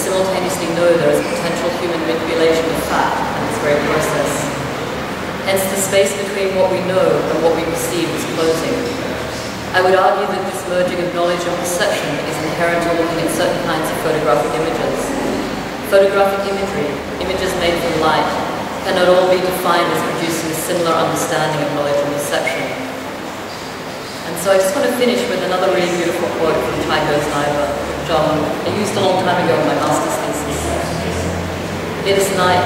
simultaneously know there is potential human manipulation of fact in this very process. Hence, the space between what we know and what we perceive is closing. I would argue that this merging of knowledge and perception is inherent in looking at certain kinds of photographic images. Photographic imagery, images made from light, cannot all be defined as producing a similar understanding of knowledge and perception. And so I just want to finish with another really beautiful quote from Tycho's Naiva, which I used a long time ago in my master's thesis. It is night.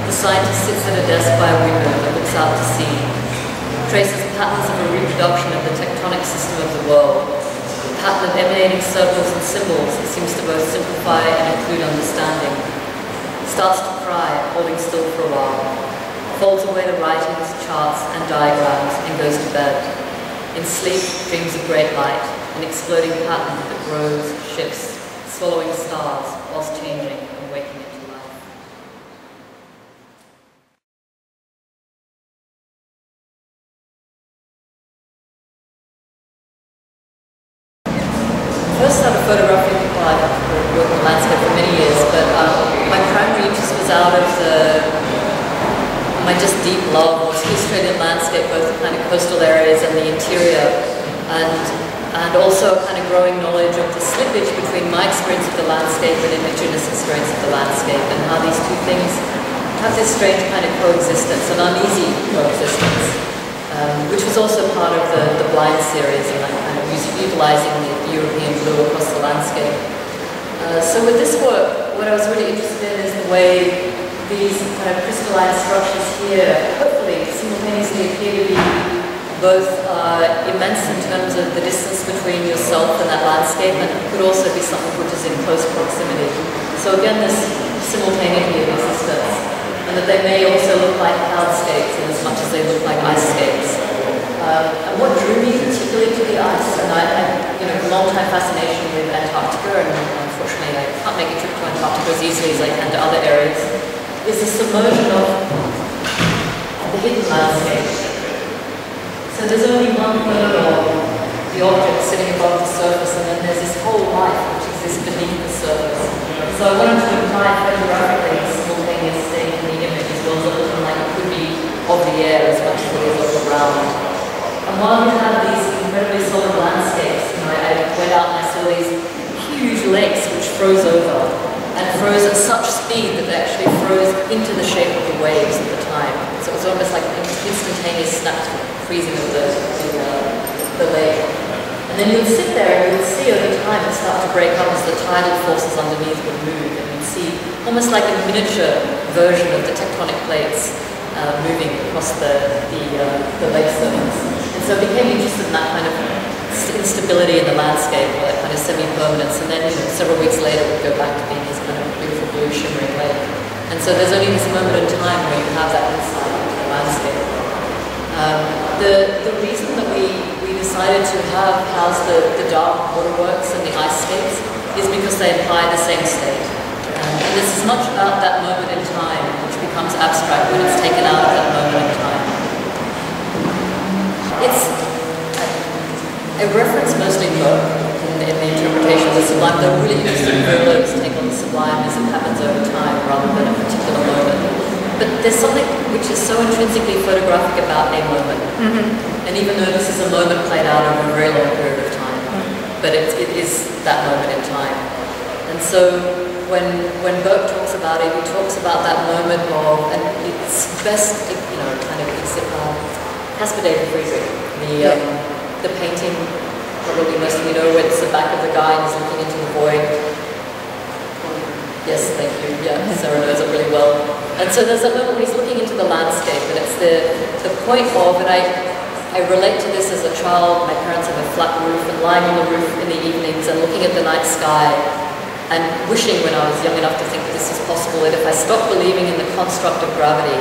The scientist sits at a desk by a window that looks out to sea, traces patterns of a reproduction of the tectonic system of the world, a pattern of emanating circles and symbols that seems to both simplify and include understanding. Starts to cry, holding still for a while, folds away the writings, charts, and diagrams, and goes to bed. In sleep, dreams of great light, an exploding pattern that grows, shifts, swallowing stars whilst changing and waking into life. First started photographing, well, I've worked in landscape for many years, but my primary interest was out of my just deep love of Australian landscape, both the kind of coastal areas and the interior, and also a kind of growing knowledge of the slippage between my experience of the landscape and indigenous experience of the landscape, and how these two things have this strange kind of coexistence, an uneasy coexistence, which was also part of the Blind series, and I'm kind of utilizing the European blue across the landscape. So with this work, what I was really interested in is the way these kind of crystalline structures here, hopefully simultaneously appear to be both immense in terms of the distance between yourself and that landscape, and could also be something which is in close proximity. So again, this simultaneity of existence, and that they may also look like cloudscapes in as much as they look like icescapes. And what drew me particularly to the ice, and I had a long-time fascination with Antarctica, and unfortunately I can't make a trip to Antarctica as easily as I can to other areas, is the submersion of the hidden landscape. So there's only 1/3 of the object sitting above the surface, and then there's this whole life which exists beneath the surface. So I wanted to imply photographically the simultaneous state in the image, as well as looking like it could be of the air as much as it is of the ground. And while you have these incredibly solid landscapes, I went out and I saw these huge lakes which froze over, and froze at such speed that they actually froze into the shape of the waves at the time. So it was almost like an instantaneous snap freezing of the lake. And then you would sit there and you would see over time it start to break up as the tidal forces underneath would move, and you'd see almost like a miniature version of the tectonic plates moving across the lake surface. And so I became interested in that kind of instability in the landscape, or that kind of semi-permanence, and then several weeks later it would go back to being this kind of beautiful blue shimmering lake. And so there's only this moment in time where you have that insight into the landscape. The reason that we decided to house the dark waterworks and the ice skates is because they imply the same state. And this is much about that moment in time, which becomes abstract when it's taken out of that moment in time. It's a reference mostly Burke in the interpretation of the sublime, though really interesting Verlague's take on the sublime as it happens over time rather than a particular moment. But there's something which is so intrinsically photographic about a moment. And even though this is a moment played out over a very long period of time, but it is that moment in time. And so when Burke talks about it, he talks about that moment of, and it's best, kind of, it's Caspar David Friedrich, the painting, probably most of you know, where it's the back of the guy and he's looking into the void. Yes, thank you. Yeah, Sarah knows it really well. And so there's a moment when he's looking into the landscape, and it's the point of, and I relate to this as a child. My parents have a flat roof, and lying on the roof in the evenings and looking at the night sky, and wishing when I was young enough to think that this was possible, that if I stopped believing in the construct of gravity,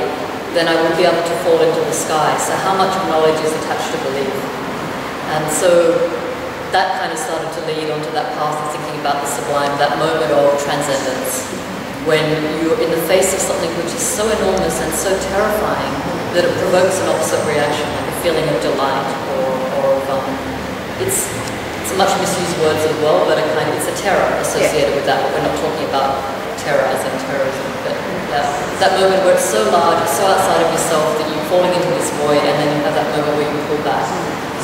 then I would be able to fall into the sky. So how much of knowledge is attached to belief? And so that kind of started to lead onto that path of thinking about the sublime, that moment of transcendence, when you're in the face of something which is so enormous and so terrifying that it provokes an opposite reaction, like a feeling of delight or of, it's it's a much misused word as well, but it's a terror associated with that. We're not talking about terror as in terrorism, but yeah, that moment where it's so large, it's so outside of yourself that you're falling into this void, and then you have that moment where you pull back.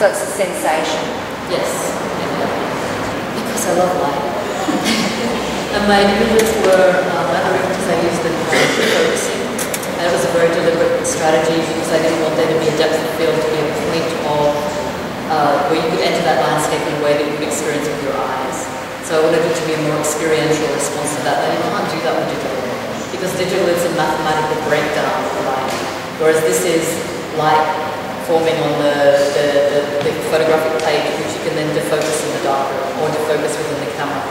So it's a sensation. Yes, yeah. Because I love light. And my images were, other images I used in focusing. And it was a very deliberate strategy because I didn't want there to be a depth of field to be a point of where you could enter that landscape in a way that you would experience with your eyes. So I wanted it to be a more experiential response to that. Now you can't do that with digital, because digital is a mathematical breakdown of light, whereas this is light forming on the photographic plate, which you can then defocus in the darkroom or defocus within the camera.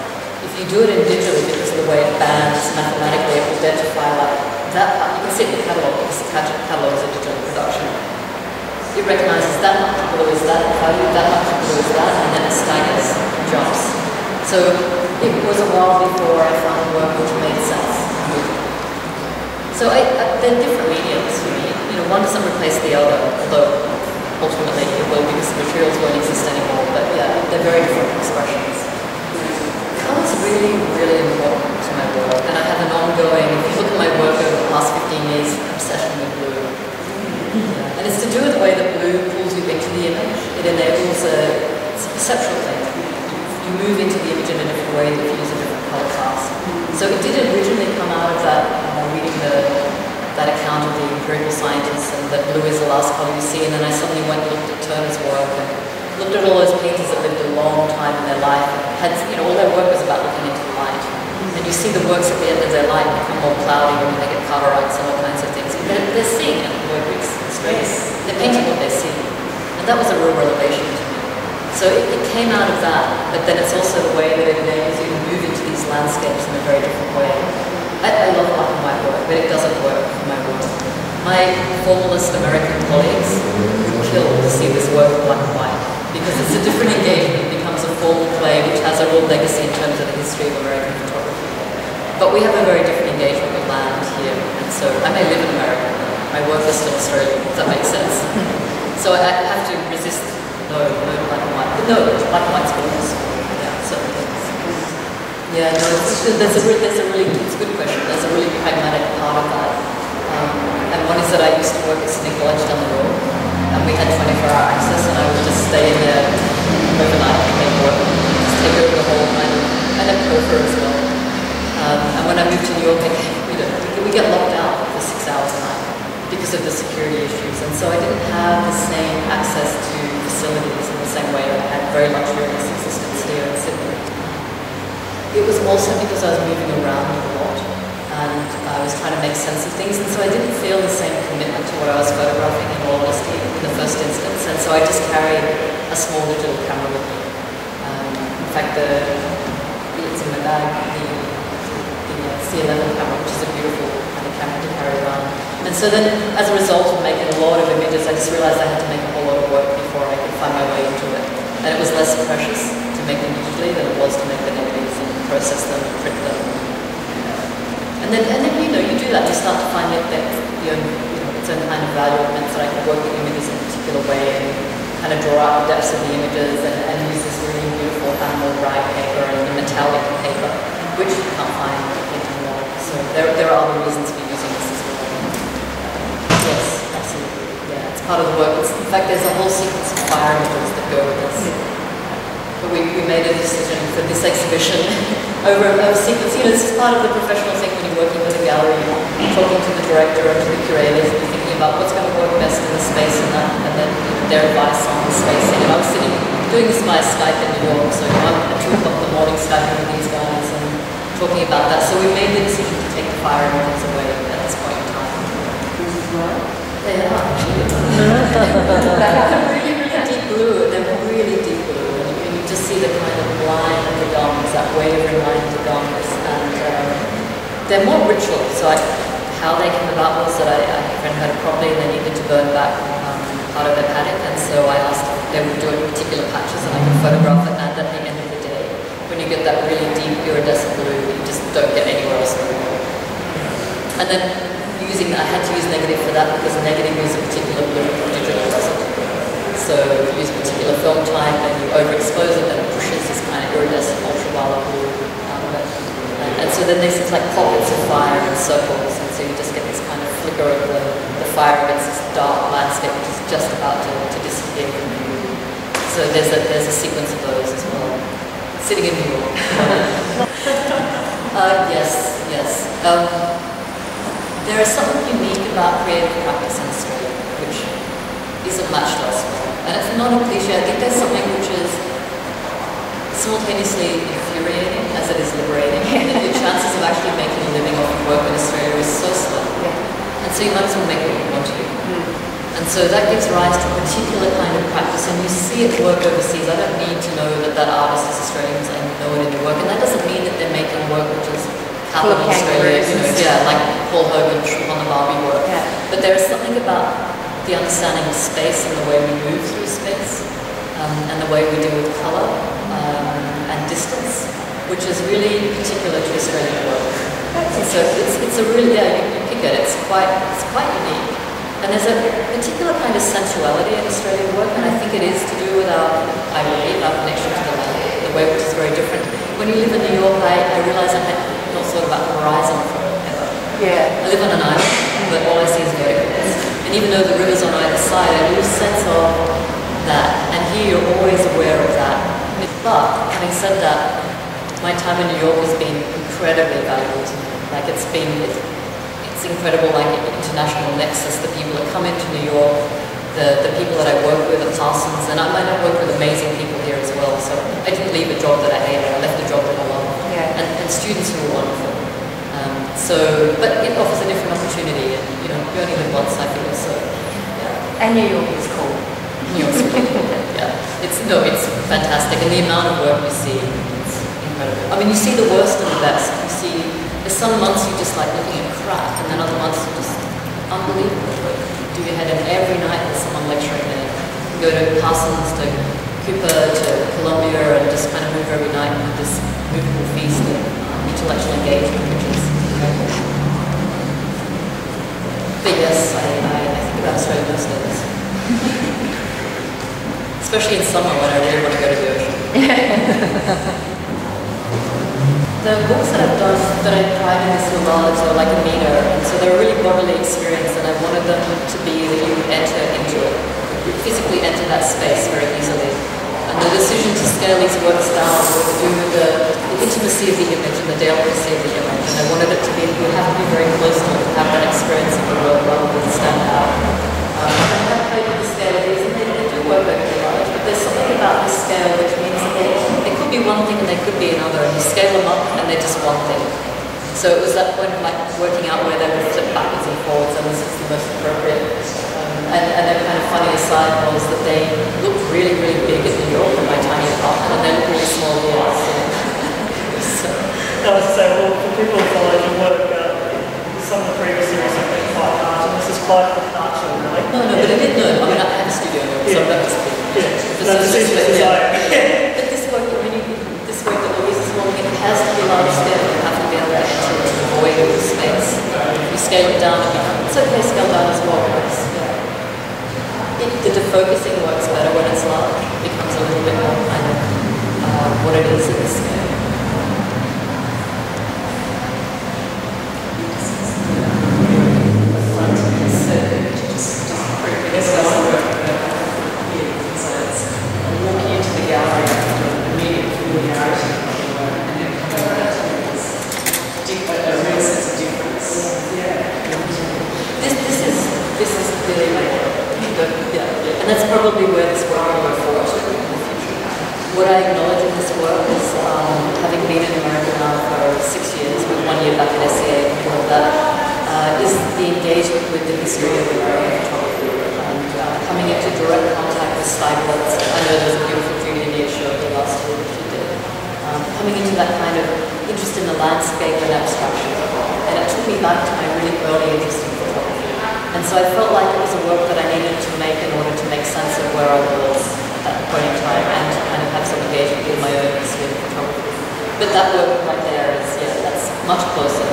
If you do it in digital, because of the way it bands mathematically, it will identify like that part. You can see it in the catalogue, because the catalogue is a digital production. It recognizes that much blue is that value, that much blue is that, and then it staggers, jumps. So it was a while before I found work which made sense. So they're different mediums for me. You know, one doesn't replace the other, although ultimately it will, because the materials won't exist anymore. But yeah, they're very different expressions. Color's really, really important to my work, and I have an ongoing, if you look at my work over the past 15 years, obsession with blue. And it's to do with the way that blue pulls you into the image. It enables it's a perceptual thing. You move into the image in a different way if you use a different color class. So it did originally come out of that, reading that account of the empirical scientists, and that blue is the last color you see, and then I suddenly went and looked at Turner's work and looked at all those painters that lived a long time in their life, and had, all their work was about looking into the light. And you see the works at the end of their life become more cloudy when they get Carterites and all kinds of things. They're seeing it, they're painting what they're seeing. And that was a real revelation to me. So it came out of that, but then it's also the way that it enables you to move into these landscapes in a very different way. I love black and white work, but it doesn't work for my work. My formalist American colleagues would kill to see this work in black and white, because it's a different engagement. It becomes a formal play which has a real legacy in terms of the history of American photography. But we have a very different engagement with land here, and so I may live in America, my work is still Australian, if that makes sense. So I have to resist no black and white. But no, black and white's gorgeous. Yeah, certainly is. Yeah, no, it's a good question. There's a really pragmatic part of that. And one is that I used to work at Sydney College down the road, and we had 24-hour access, and I would just stay in there overnight and make work, just take over the whole kind of, and then poker as well. And when I moved to New York, we get locked out for 6 hours a night because of the security issues, and so I didn't have the same access to facilities in the same way I had very luxurious existence here in Sydney. It was also because I was moving around a lot, and I was trying to make sense of things, and so I didn't feel the same commitment to what I was photographing in all honesty in the first instance, and so I just carried a small digital camera with me. In fact, it's in my bag, the C11 camera, which is a beautiful kind of camera to carry around. And so then, as a result of making a lot of images, I just realized I had to make a whole lot of work before I could find my way into it. And it was less precious to make them digitally than it was to make the negatives and process them and print them. And then you do that, you start to find it that its own kind of value. It meant that I could work with images in a particular way and kind of draw out the depths of the images and use this really beautiful animal rag paper and the metallic paper, which you can't find anymore. So there are other reasons for using this as well. Yes, absolutely. Yeah, it's part of the work. In fact, there's a whole sequence of fire images that go with this. But we made a decision for this exhibition over a sequence. This is part of the professional thing when you're working with a gallery, talking to the director and to the curators, and thinking about what's going to work best in the space and that, and then their advice on the spacing. And I was doing this via Skype in New York, so I'm at 2 o'clock in the morning Skyping with these guys and talking about that. So we made the decision to take the fire images away at this point in time. They are. They're really, really deep blue. They're really deep blue. And you just see the kind of line of the doms, that wavering line of the doms. And they're more ritual. So how they came about was that I had a friend who had a property and they needed to burn back part of their paddock. And so I asked if they would do it in particular patches and I could photograph it. And at the end of the day, when you get that really deep iridescent blue that you just don't get anywhere else in the world. And then I had to use negative for that because negative is a particular blue, digital doesn't. So if you use a particular film type and you overexpose it, then it pushes this kind of iridescent ultraviolet blue out of it. And so then there's these like pockets of fire and circles, and so you just get this kind of flicker of the fire against this dark landscape which is just about to disappear from view. So there's a sequence of those as well. Sitting in New York. Yes. There is something unique about creative practice in Australia, which isn't matched elsewhere. And it's not a cliche. I think there's something which is simultaneously infuriating as it is liberating. The chances of actually making a living off your work in Australia is so slim. And so you might as well make what you want to. And so that gives rise to a particular kind of practice, and you see it work overseas. I don't need to know that artist is Australian, I know it in your work. And that doesn't mean that they're making work which is happening in Australia, like Paul Hogan, Shrimp on the Barbie work. But there is something about the understanding of space and the way we move through space, and the way we deal with colour and distance, which is really particular to Australian work. So it's a really, you pick it, it's quite unique. And there's a particular kind of sensuality in Australian work, and I think it is to do with our connection to the land, the way which is very different. When you live in New York, I realised I had not thought about the horizon forever. I live on an island, but all I see is verticals. And even though the river's on either side, I lose sense of that. And here you're always aware of that. But having said that, my time in New York has been incredibly valuable to me. Like it's incredible, like international nexus, the people that come into New York, the people that I work with at Parsons, and I might have worked with amazing people here as well. So I didn't leave a job that I hated, I left a job that I loved. And students who were wonderful. But it offers a different opportunity, and you only live once, I feel, so And New York is cool. New York's really cool, it's fantastic, and the amount of work you see, it's incredible. I mean, you see the worst and the best. There's some months you just like looking at crap, and then other months you just unbelievable work. Do your head in every night there's someone lecturing there. You go to Parsons, to Cooper, to Columbia, and just kind of move every night with this movable feast of intellectual engagement, which is incredible. But yes, I think about Australia most days. Especially in summer when I really want to go to the ocean. The books that I've done, that I tried in this large are like a meter, and so they're a really bodily experience, and I wanted them to be that you would enter into it, you physically enter that space very easily. And the decision to scale these works down was to do with the intimacy of the image and the delicacy of the image, and I wanted it to be, you have to be very close to it to have that experience of the work rather than stand out. I have played with the scale of these, and they do work very large, but there's something about this scale which means that they could be one thing and they could be another, and you scale them up and they're just one thing. So it was that point of like working out where they would flip backwards and forwards, and this is the most appropriate. And their kind of funny aside was that they looked really, really big in New York in my tiny apartment, and they look really small here. So. I was to say, well, for people who follow your work, some of the previous series have been quite large, and this is quite arching, really. No, but it did no. I mean, I have a studio, so I'm not just But this work, this work that Louise is holding, it has to be large scale. You have to be able to enter into the void of the space. If you scale it down, it's okay to scale down as well. The defocusing works better when it's large. It becomes a little bit more kind of what it is in the scale. Walking into the gallery, immediate familiarity with the work, and then coming back to a real sense of difference. This is clearly and that's probably where this work will go forward in the future. What I acknowledge in this work is having been in America now for 6 years, with 1 year back at SCA and all of that, is the engagement with the history of American photography and coming into direct contact with Steiglitz. I know there's a beautiful Judy Anea show the last year that she did. Coming into that kind of interest in the landscape and abstraction. And it took me back to my really early interest in photography. And so I felt like it was a work that I needed to make in order to make sense of where I was at that point in time and to kind of have some engagement with my own history of photography. But that work right there is, that's much closer.